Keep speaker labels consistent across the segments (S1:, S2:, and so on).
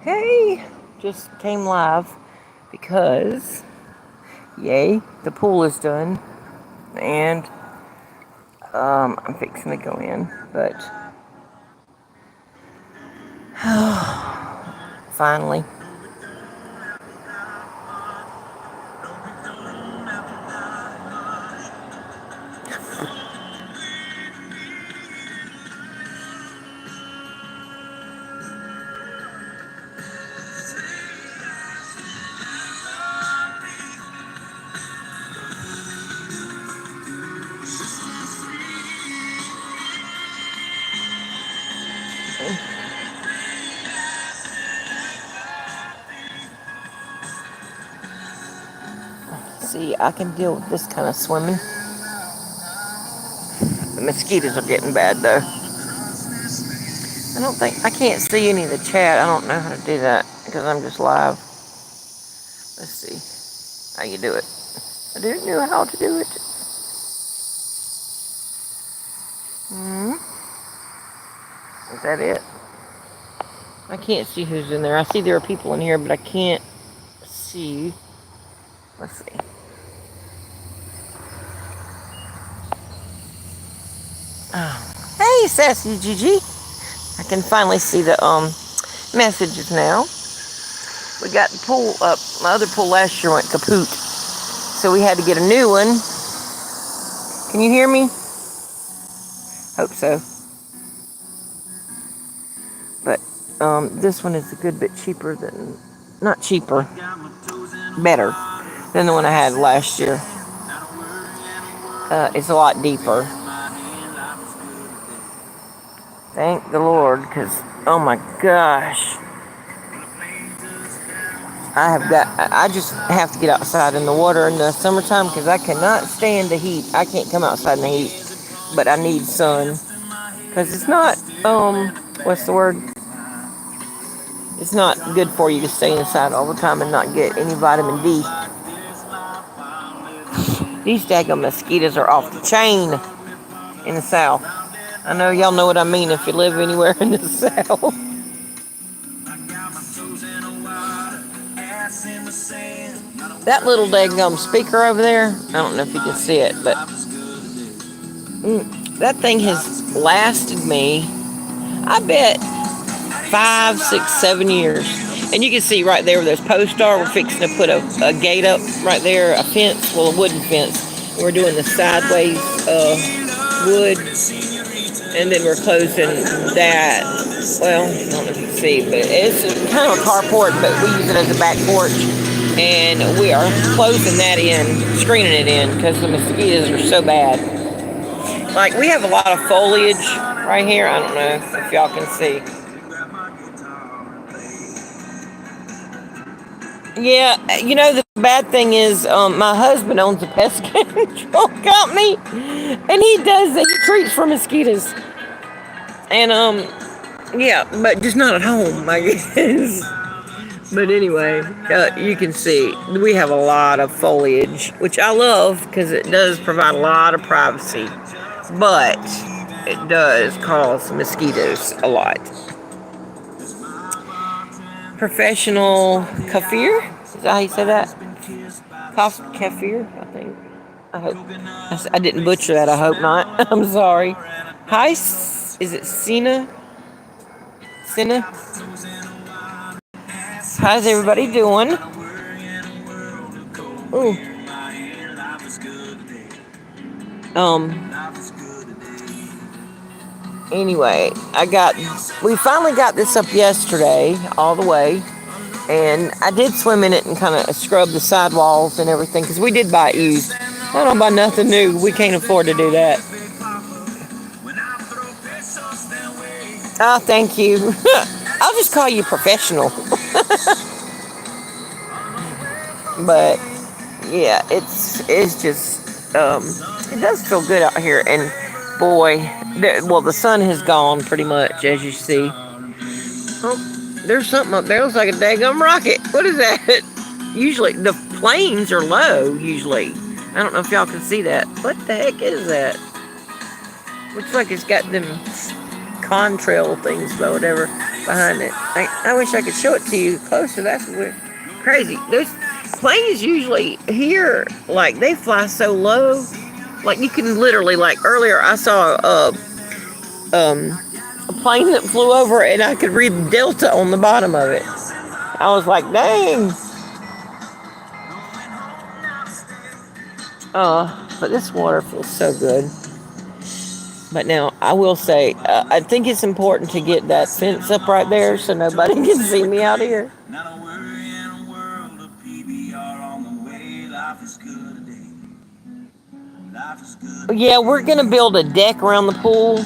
S1: Okay, just came live because, yay, the pool is done, and I'm fixing to go in, but finally. See, I can deal with this kind of swimming. The mosquitoes are getting bad though. I can't see any of the chat. I don't know how to do that because I'm just live. Let's see how you do it. I didn't know how to do it. Is that it? I can't see who's in there. I see there are people in here, but I can't see. Let's see. Oh. Hey, Sassy Gigi. I can finally see the messages now. We got the pool up. My other pool last year went kaput, so we had to get a new one. Can you hear me? Hope so. But this one is a good bit cheaper than, not cheaper, better than the one I had last year. It's a lot deeper. Thank the Lord, because, oh my gosh. I just have to get outside in the water in the summertime because I cannot stand the heat. I can't come outside in the heat, but I need sun. Because it's not, what's the word? It's not good for you to stay inside all the time and not get any vitamin D. These daggone mosquitoes are off the chain in the South. I know y'all know what I mean if you live anywhere in the South. That little daggum speaker over there, I don't know if you can see it, but that thing has lasted me, I bet, 5, 6, 7 years. And you can see right there where those posts are, we're fixing to put a gate up right there, a fence, well, a wooden fence. We're doing the sideways wood, and then we're closing that. Well, I don't know if you can see, but it's kind of a carport, but we use it as a back porch. And we are closing that in, screening it in, because the mosquitoes are so bad. Like, we have a lot of foliage right here. I don't know if y'all can see. Yeah, you know, the bad thing is my husband owns a pest control company, and he treats for mosquitoes. And, yeah, but just not at home, I guess. But anyway, you can see we have a lot of foliage, which I love because it does provide a lot of privacy. But it does cause mosquitoes a lot. Professional kefir? Is that how you say that? Kefir, I think. I hope. I didn't butcher that, I hope not. I'm sorry. Hi, is it Sina? Sina? How's everybody doing? Ooh. Anyway, we finally got this up yesterday, all the way, and I did swim in it and kind of scrub the sidewalls and everything, because we did buy it used. I don't buy nothing new. We can't afford to do that. Oh, thank you. I'll just call you professional. But yeah, it's just it does feel good out here, and boy, the sun has gone pretty much, as you see. Oh, there's something up there. Looks like a daggum rocket. What is that? Usually the planes are low. Usually, I don't know if y'all can see that. What the heck is that? Looks like it's got them contrail things, but whatever, behind it. I wish I could show it to you closer. That's weird. Crazy. Those planes usually here, like, they fly so low. Like, you can literally, like, earlier I saw a plane that flew over and I could read Delta on the bottom of it. I was like, dang. But this water feels so good. But now, I will say, I think it's important to get that fence up right there so nobody can see me out here. Yeah, we're going to build a deck around the pool.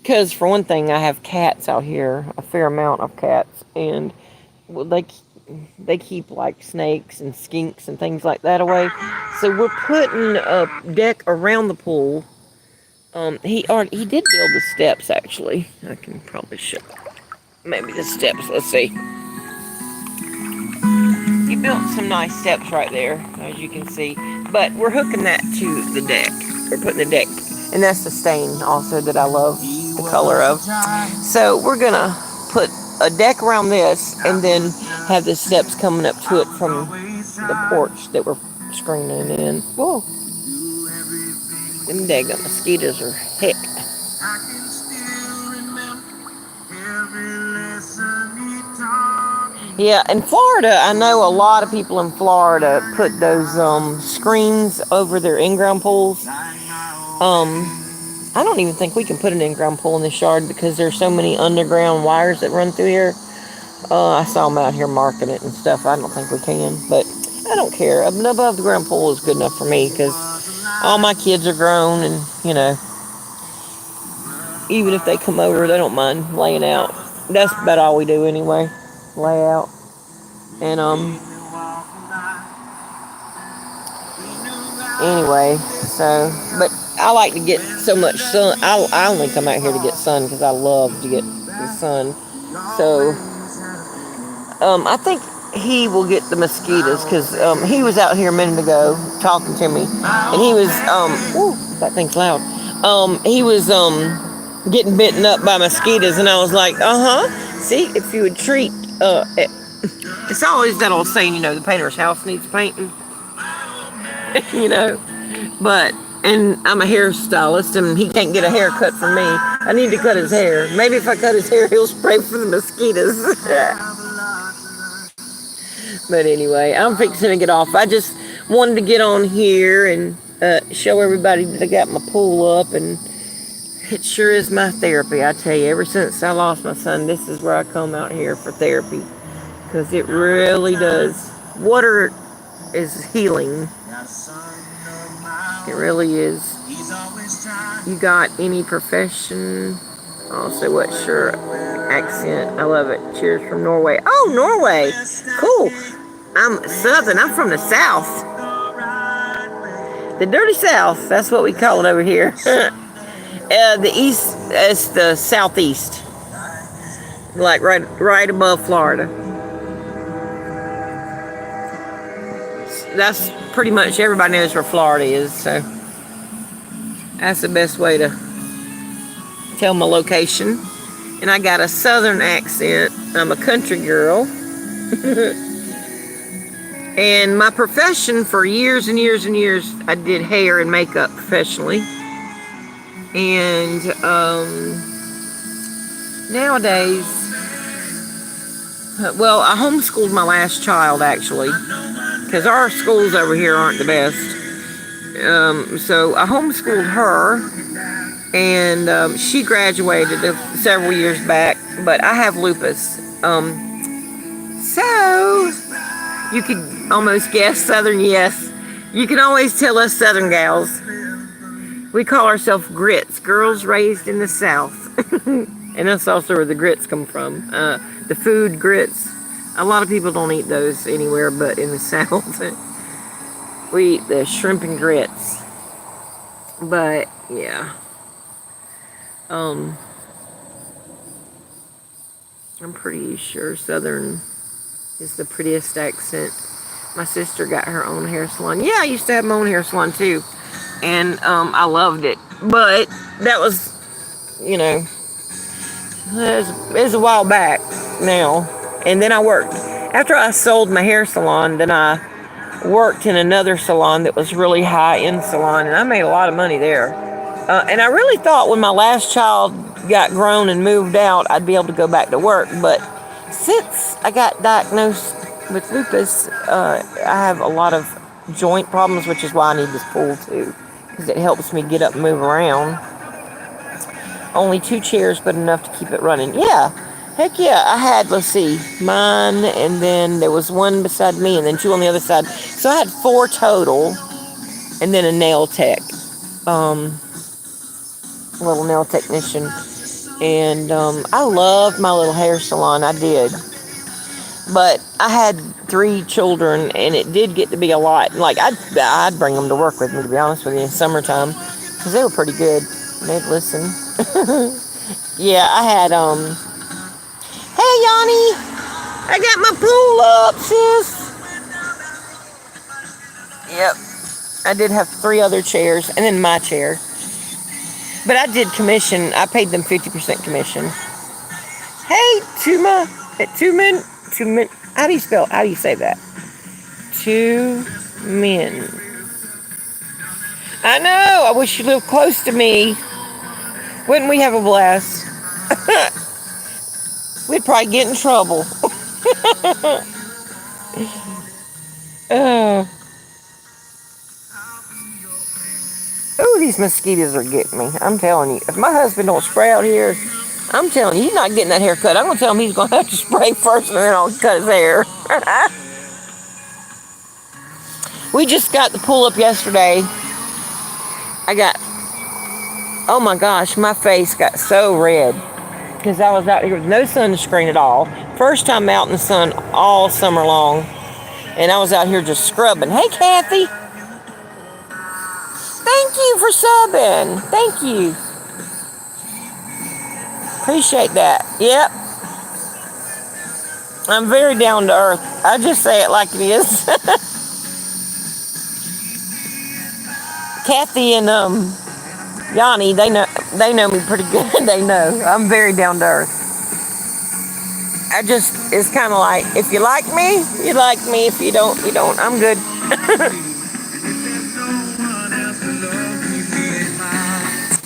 S1: Because for one thing, I have cats out here, a fair amount of cats, and they keep like snakes and skinks and things like that away. So we're putting a deck around the pool. He did build the steps actually. I can probably show maybe the steps. Let's see. He built some nice steps right there, as you can see. But we're hooking that to the deck. We're putting the deck, and that's the stain also that I love the color of. So we're gonna put a deck around this, and then have the steps coming up to it from the porch that we're screening in. Whoa. Them daggum mosquitoes are heck. Yeah, in Florida, I know a lot of people in Florida put those screens over their in-ground pools. I don't even think we can put an in-ground pool in this yard because there's so many underground wires that run through here. I saw them out here marking it and stuff. I don't think we can, but I don't care. An above the ground pool is good enough for me because all my kids are grown, and you know, even if they come over, they don't mind laying out. That's about all we do anyway, lay out. And anyway, so but I like to get so much sun. I only come out here to get sun because I love to get the sun. So I think he will get the mosquitoes because he was out here a minute ago talking to me, and he was that thing's loud. He was getting bitten up by mosquitoes, and I was like, see, if you would treat it's always that old saying, you know, the painter's house needs painting. You know, but and I'm a hairstylist, and he can't get a haircut from me. I need to cut his hair. Maybe if I cut his hair, he'll spray for the mosquitoes. But anyway, I'm fixing to get off. I just wanted to get on here and show everybody that I got my pool up, and it sure is my therapy. I tell you, ever since I lost my son, this is where I come out here for therapy, because it really does. Water is healing. It really is. You got any profession? Also, what's your accent? I love it. Cheers from Norway. Oh, Norway. Cool. I'm Southern. I'm from the South. The dirty South. That's what we call it over here. The East, it's the Southeast. Like right above Florida. That's pretty much, everybody knows where Florida is, so that's the best way to tell my location. And I got a Southern accent. I'm a country girl. And my profession for years and years and years, I did hair and makeup professionally. And nowadays, well, I homeschooled my last child actually, because our schools over here aren't the best. So I homeschooled her, and she graduated several years back, but I have lupus. So you could almost guess Southern, yes. You can always tell us Southern gals. We call ourselves grits, girls raised in the South. And that's also where the grits come from. The food grits. A lot of people don't eat those anywhere but in the South. We eat the shrimp and grits. But, yeah. I'm pretty sure Southern is the prettiest accent. My sister got her own hair salon. Yeah, I used to have my own hair salon too. And I loved it. But that was, you know, it was a while back now. And then I worked. After I sold my hair salon, then I worked in another salon that was really high end salon, and I made a lot of money there. And I really thought when my last child got grown and moved out, I'd be able to go back to work. But since I got diagnosed with lupus, I have a lot of joint problems, which is why I need this pool too, because it helps me get up and move around. Only 2 chairs, but enough to keep it running. Yeah, heck yeah. I had, let's see, mine, and then there was one beside me, and then 2 on the other side. So I had 4 total, and then a nail tech, little nail technician. And I loved my little hair salon. I did. But I had 3 children, and it did get to be a lot. Like, I'd bring them to work with me, to be honest with you, in summertime, because they were pretty good. They'd listen. Yeah, I had, hey, Yanni, I got my pool up, sis. Yep. I did have 3 other chairs, and then my chair. But I did commission. I paid them 50% commission. Hey, Tumen, how do you say that? 2 men. I know, I wish you lived close to me. Wouldn't we have a blast? We'd probably get in trouble. Oh, these mosquitoes are getting me. I'm telling you. If my husband don't spray out here, I'm telling you, he's not getting that haircut. I'm going to tell him he's going to have to spray first and then I'll cut his hair. We just got the pool up yesterday. Oh my gosh, my face got so red because I was out here with no sunscreen at all. First time out in the sun all summer long. And I was out here just scrubbing. Hey, Kathy. Thank you for subbing. Thank you. Appreciate that. Yep. I'm very down to earth. I just say it like it is. Kathy and Yanni, they know me pretty good. They know I'm very down to earth. It's kind of like, if you like me, you like me. If you don't, you don't. I'm good.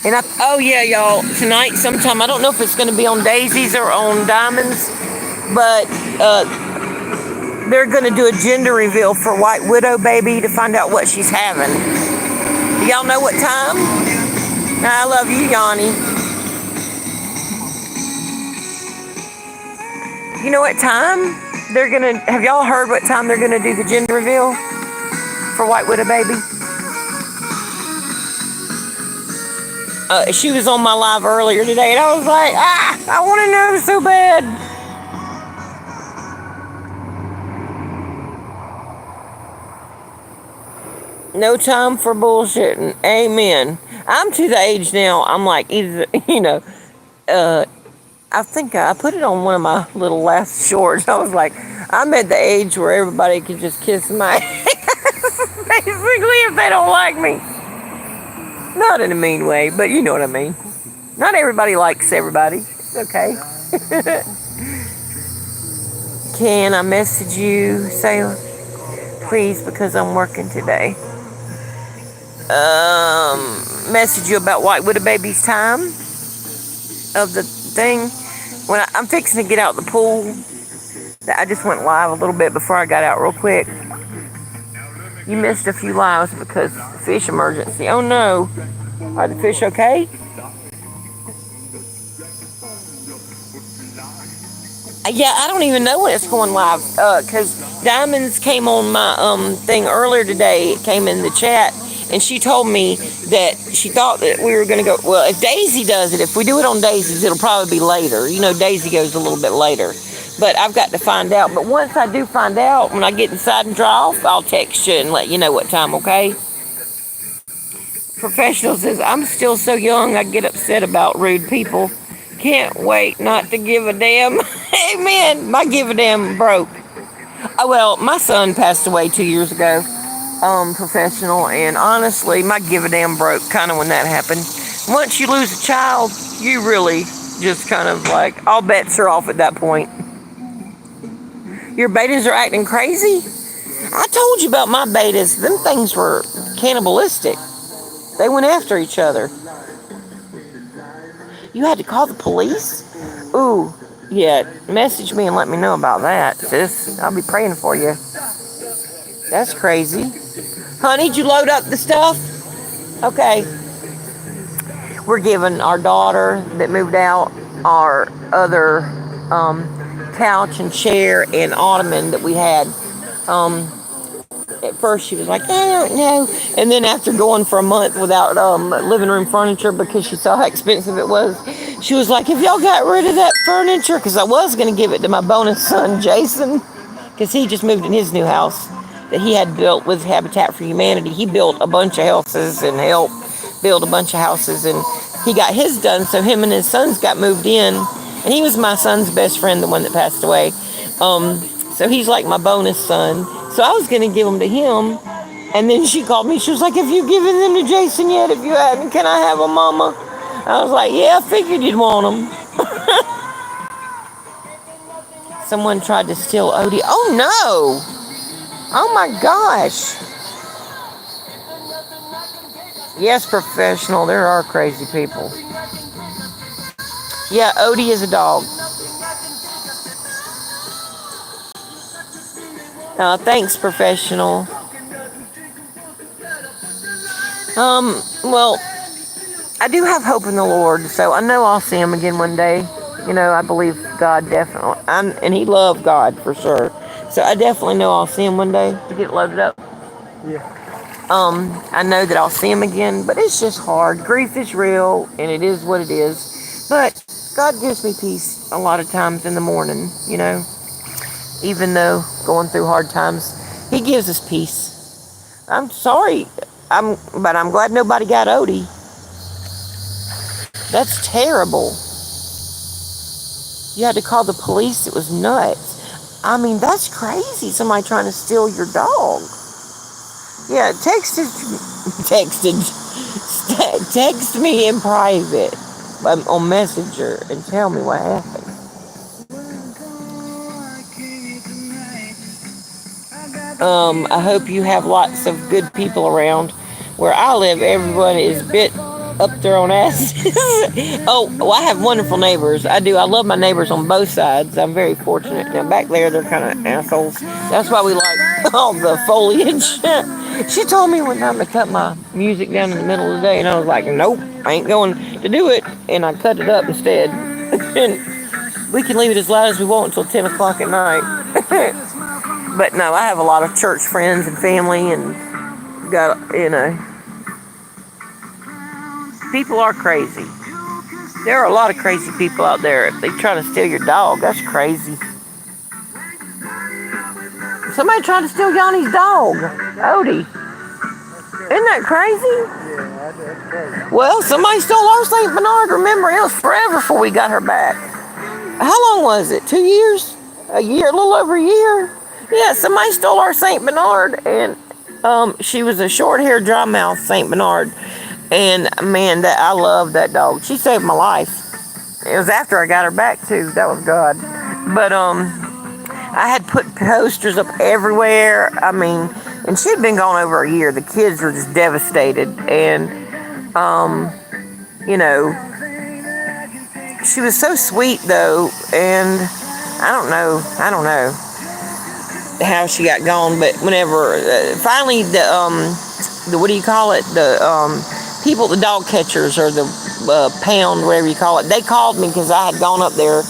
S1: And oh yeah, y'all, tonight sometime, I don't know if it's going to be on Daisies or on Diamonds, but they're going to do a gender reveal for White Widow Baby to find out what she's having. Do y'all know what time? I love you, Yanni. You know what time have y'all heard what time they're going to do the gender reveal for White Widow Baby? She was on my live earlier today, and I was like, I want to know so bad. No time for bullshitting. Amen. I'm to the age now, I'm like, either, I think I put it on one of my little last shorts. I was like, I'm at the age where everybody can just kiss my ass, basically, if they don't like me. Not in a mean way, but you know what I mean. Not everybody likes everybody. It's okay. Can I message you, Selah? Please, because I'm working today. Message you about White Widow Baby's time of the thing. When I'm fixing to get out the pool, I just went live a little bit before I got out real quick. You missed a few lives because fish emergency. Oh no. Are the fish okay? Yeah, I don't even know when it's going live. Because Diamonds came on my thing earlier today. It came in the chat. And she told me that she thought that we were going to go. Well, if Daisy does it, if we do it on Daisy's, it'll probably be later. You know, Daisy goes a little bit later. But I've got to find out. But once I do find out, when I get inside and dry off, I'll text you and let you know what time, okay? Professional says, I'm still so young, I get upset about rude people. Can't wait not to give a damn. Amen. My give a damn broke. Oh, well, my son passed away 2 years ago. Professional, and honestly, my give a damn broke kind of when that happened. Once you lose a child, you really just kind of like, all bets are off at that point. Your betas are acting crazy? I told you about my betas. Them things were cannibalistic. They went after each other. You had to call the police? Ooh, yeah, message me and let me know about that, sis. I'll be praying for you. That's crazy. Honey, did you load up the stuff? Okay. We're giving our daughter that moved out our other couch and chair and ottoman that we had. At first she was like, I don't know. And then after going for a month without living room furniture because she saw how expensive it was, she was like, have y'all got rid of that furniture? Because I was going to give it to my bonus son, Jason, because he just moved in his new house that he had built with Habitat for Humanity. He built a bunch of houses and helped build a bunch of houses, and he got his done, so him and his sons got moved in, and he was my son's best friend, the one that passed away. So he's like my bonus son. So I was going to give them to him, and then she called me. She was like, have you given them to Jason yet? If you haven't, can I have them, Mama? I was like, yeah, I figured you'd want them. Someone tried to steal Odie. Oh, no. Oh, my gosh. Yes, professional. There are crazy people. Yeah, Odie is a dog. Thanks, professional. Well, I do have hope in the Lord, so I know I'll see him again one day. You know, I believe God definitely, and he loved God for sure. So I definitely know I'll see him one day. To get loaded up.
S2: Yeah.
S1: I know that I'll see him again, but it's just hard. Grief is real, and it is what it is. But God gives me peace a lot of times in the morning, you know. Even though going through hard times, he gives us peace. I'm sorry, but I'm glad nobody got Odie. That's terrible. You had to call the police. It was nuts. I mean, that's crazy. Somebody trying to steal your dog. Yeah, text me in private on Messenger and tell me what happened. I hope you have lots of good people around. Where I live, everyone is bit up their own asses. Oh, well, I have wonderful neighbors. I do. I love my neighbors on both sides. I'm very fortunate. Now, back there, they're kind of assholes. That's why we like all the foliage. She told me one time to cut my music down in the middle of the day, and I was like, nope, I ain't going to do it. And I cut it up instead. And we can leave it as loud as we want until 10 o'clock at night. But no, I have a lot of church friends and family, and got, you know, people are crazy. There are a lot of crazy people out there. If they try to steal your dog, that's crazy. Somebody tried to steal Yanni's dog, Odie. Isn't that crazy?
S2: Yeah, that's crazy.
S1: Well, somebody stole our St. Bernard. Remember, it was forever before we got her back. How long was it? 2 years? A year? A little over a year? Yeah, somebody stole our St. Bernard, and she was a short-haired, dry-mouthed St. Bernard. And man, that I love that dog. She saved my life. It was after I got her back too. That was God. But I had put posters up everywhere. I mean, and she'd been gone over a year. The kids were just devastated, and you know, she was so sweet though. And I don't know how she got gone. But whenever finally the what do you call it? The people, the dog catchers or the pound, whatever you call it, they called me because I had gone up there,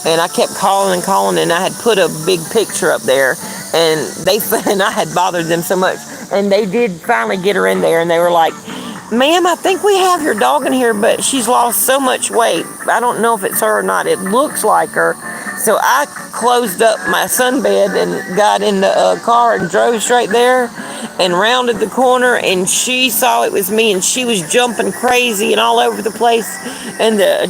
S1: and I kept calling, and I had put a big picture up there, and I had bothered them so much, and they did finally get her in there, and they were like, ma'am, I think we have your dog in here, but she's lost so much weight. I don't know if it's her or not. It looks like her. So I closed up my sunbed and got in the car and drove straight there and rounded the corner, and she saw it was me, and she was jumping crazy and all over the place. And the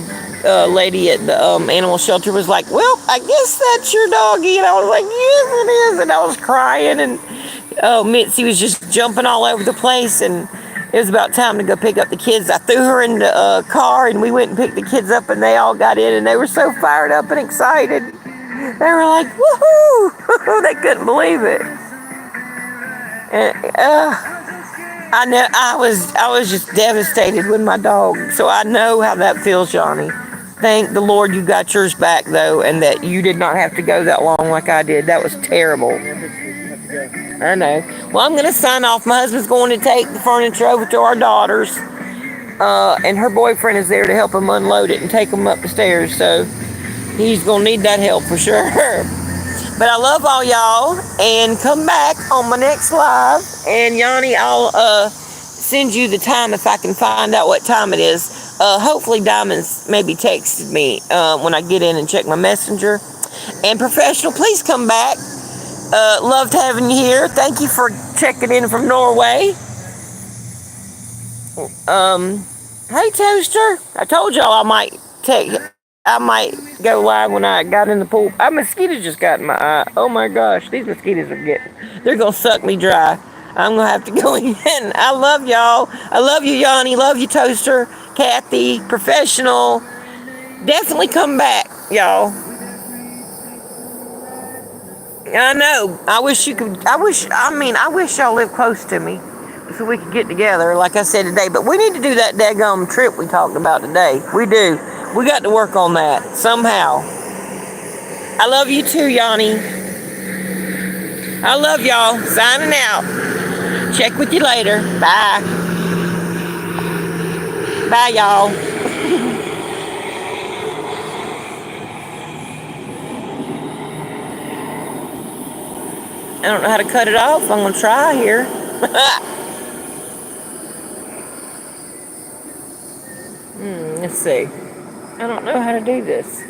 S1: lady at the animal shelter was like, well, I guess that's your doggy. And I was like, yes, it is. And I was crying, and Mitzi was just jumping all over the place. And It was about time to go pick up the kids. I threw her in the car, and we went and picked the kids up, and they all got in, and they were so fired up and excited. They were like, woohoo! They couldn't believe it. And I was just devastated with my dog. So I know how that feels, Johnny. Thank the Lord you got yours back, though, and that you did not have to go that long like I did. That was terrible. I know. Well, I'm going to sign off. My husband's going to take the furniture over to our daughter's, and her boyfriend is there to help him unload it and take them up the stairs. So he's going to need that help for sure. But I love all y'all, and come back on my next live. And Yanni, I'll send you the time if I can find out what time it is. Hopefully Diamond's maybe texted me when I get in and check my messenger. And Professional, please come back. Loved having you here. Thank you for checking in from Norway. Hey Toaster, I told y'all I might go live when I got in the pool. A mosquito just got in my eye. Oh my gosh, these mosquitoes they're gonna suck me dry. I'm gonna have to go in. I love y'all. I love you, Yanni. Love you, Toaster. Kathy, Professional. Definitely come back, y'all. I know. I wish y'all lived close to me so we could get together, like I said today. But we need to do that daggum trip we talked about today. We do. We got to work on that somehow. I love you too, Yanni. I love y'all. Signing out. Check with you later. Bye. Bye, y'all. I don't know how to cut it off. I'm going to try here. Let's see. I don't know how to do this.